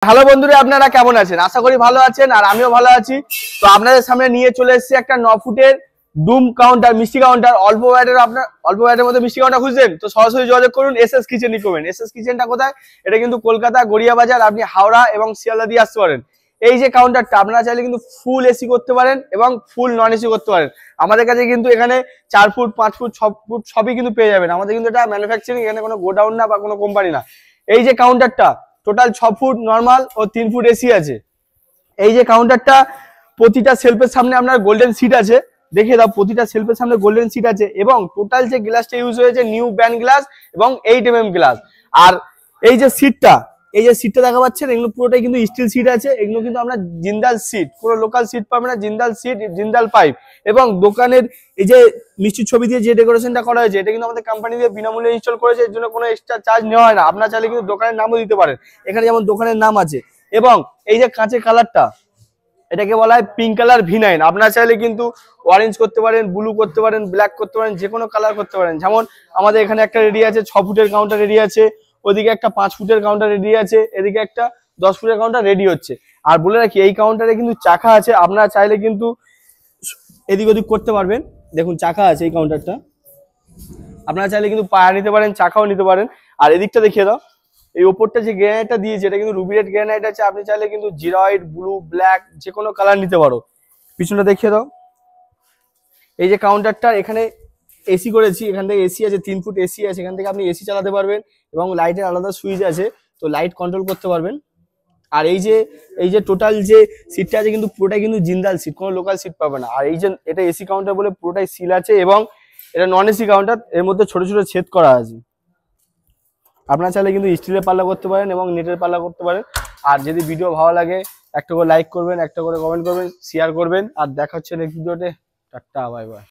Hello বন্ধুরা, আপনারা কেমন আছেন? আশা করি ভালো আছেন আর আমিও ভালো আছি। তো আপনাদের সামনে নিয়ে চলে এসেছি একটা 9 ফুটের ডুম কাউন্টার, মিষ্টি কাউন্টার। অল্প বাজেটের মধ্যে মিষ্টি কাউন্টার খুঁজছেন তো সরাসরি যোগাযোগ করুন এসএস কিচেন রিকমেন্ড। এসএস কিচেনটা কোথায়? এটা কিন্তু কলকাতা গড়িয়া বাজার। আপনি হাওড়া এবং শিয়ালদা দিয়ে আসতে পারেন। এই যে কাউন্টারটা আপনারা চাইলে কিন্তু ফুল এসি করতে পারেন এবং ফুল নন এসি করতে পারেন। আমাদের কাছে কিন্তু এখানে 4 ফুট 5 ফুট 6 ফুট সবই কিন্তু পেয়ে যাবেন। আমাদের কিন্তু এটা ম্যানুফ্যাকচারিং, এখানে কোনো গোডাউন না বা কোনো কোম্পানি না। এই যে কাউন্টারটা টোটাল 6 ফুট নর্মাল ও 3 ফুট এসি আছে। এই যে কাউন্টারটা প্রতিটা সেলফের সামনে আপনার গোল্ডেন সিট আছে, দেখিয়ে দাও। প্রতিটা সেলফের সামনে গোল্ডেন সিট আছে এবং টোটাল যে গ্লাসটা ইউজ হয়েছে নিউ ব্র্যান্ড গ্লাস এবং 8mm গ্লাস। আর এই যে সিটটা দেখা পাচ্ছেন, এগুলো পুরোটাই কিন্তু স্টিল সিট আছে। এগুলো কিন্তু আমরা জিন্দাল সিট, কোনো লোকাল সিট পাবে না, জিন্দাল সিট, জিন্দাল পাইপ। এবং দোকানের এই যে মিষ্টির ছবি দিয়ে যে ডেকোরেশনটা করা হয়েছে, এটা কিন্তু আমাদের কোম্পানি দিয়ে বিনামূল্যে ইনস্টল করেছে। এর জন্য কোনো এক্সট্রা চার্জ নেওয়া হয় না। আপনারা চাইলে কিন্তু দোকানের নামও দিতে পারেন, এখানে যেমন দোকানের নাম আছে। এবং এই যে কাঁচের কালারটা, এটাকে বলা হয় পিঙ্ক কালার V9। আপনারা চাইলে কিন্তু অরেঞ্জ করতে পারেন, ব্লু করতে পারেন, ব্ল্যাক করতে পারেন, যে কোনো কালার করতে পারেন। যেমন আমাদের এখানে একটা রেডি আছে 6 ফুটের কাউন্টার রেডি আছে, ওদিকে একটা 5 ফুটের কাউন্টার রেডি আছে, এদিকে একটা 10 ফুটের কাউন্টার রেডি হচ্ছে। আর বলে রাখি, এই কাউন্টারে কিন্তু চাকা আছে, আপনারা চাইলে কিন্তু এদিক ওদিক করতে পারবেন। দেখুন চাকা আছে এই কাউন্টারটা, আপনারা চাইলে কিন্তু পায়া নিতে পারেন, চাকাও নিতে পারেন। আর এদিকটা দেখিয়ে দাও, এই ওপরটা যে গ্রানাইটটা দিয়েছে এটা কিন্তু রুবিরেট গ্রানাইট আছে। আপনি চাইলে কিন্তু জিরয়েড, ব্লু, ব্ল্যাক যে কোনো কালার নিতে পারো। পিছনটা দেখিয়ে দাও। এই যে কাউন্টারটা, এখানে এসি করেছি, এখান থেকে এসি আছে, 3 ফুট এসি আছে। এখান থেকে আপনি এসি চালাতে পারবেন এবং লাইটের আলাদা সুইচ আছে, তো লাইট কন্ট্রোল করতে পারবেন। আর এই যে টোটাল যে সিটটা আছে কিন্তু পুরোটাই কিন্তু জিন্দাল সিট, কোনো লোকাল সিট পাবে না। আর এই যে এটা এসি কাউন্টার বলে পুরোটাই সিল আছে এবং এটা নন এসি কাউন্টার, এর মধ্যে ছোট ছোট ছেদ করা আছে। আপনারা চাইলে কিন্তু স্টিলের পাল্লা করতে পারেন এবং নেটের পাল্লা করতে পারেন। আর যদি ভিডিও ভালো লাগে একটা করে লাইক করবেন, একটা করে কমেন্ট করবেন, শেয়ার করবেন। আর দেখা হচ্ছে নেক্সট ভিডিওতে। Tata, bye bye.